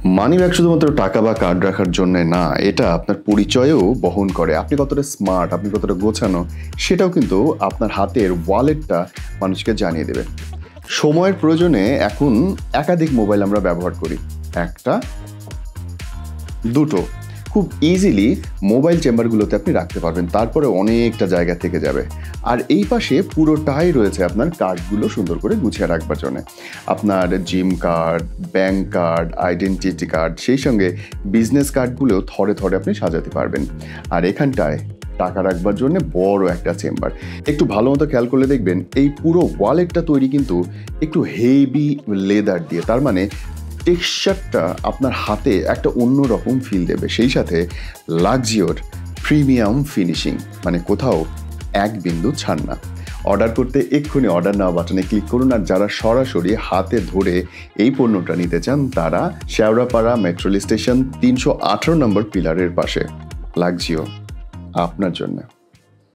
Money bag শুধুমাত্র টাকা বা কার্ড রাখার জন্য না, এটা আপনার পরিচয়ও বহন করে। আপনি কতটা স্মার্ট, আপনি কতটা গোছানো, সেটাও কিন্তু আপনার হাতের ওয়ালেটটা মানুষকে জানিয়ে দেবে। সময়ের প্রয়োজনে এখন একাধিক মোবাইল আমরা ব্যবহার করি, একটা দুটো খুব ইজিলি মোবাইল চেম্বারগুলোতে আপনি রাখতে পারবেন, তারপরে অনেকটা জায়গা থেকে যাবে। আর এই পাশে পুরোটাই রয়েছে আপনার কার্ডগুলো সুন্দর করে গুছিয়ে রাখবার জন্য। আপনার gym card, bank card, identity card, সেই সঙ্গে বিজনেস কার্ডগুলোও থরে থরে আপনি সাজাতে পারবেন। আর এখানটায় টাকা রাখবার জন্য বড় একটা চেম্বার। একটু ভালো মতো খেয়াল করলে দেখবেন এই পুরো ওয়ালেটটা তৈরি কিন্তু একটু হেভি লেদার দিয়ে, তার মানে টেক্সচারটা আপনার হাতে একটা অন্যরকম ফিল দেবে। সেই সাথে লাক্সিওর প্রিমিয়াম ফিনিশিং, মানে কোথাও এক বিন্দু ছাড় না। অর্ডার করতে এক্ষুনি অর্ডার নাও বাটনে ক্লিক করুন। আর যারা সরাসরি হাতে ধরে এই পণ্যটা নিতে চান তারা শেওড়াপাড়া মেট্রো স্টেশন 318 নম্বর পিলারের পাশে। লাক্সিও আপনার জন্য।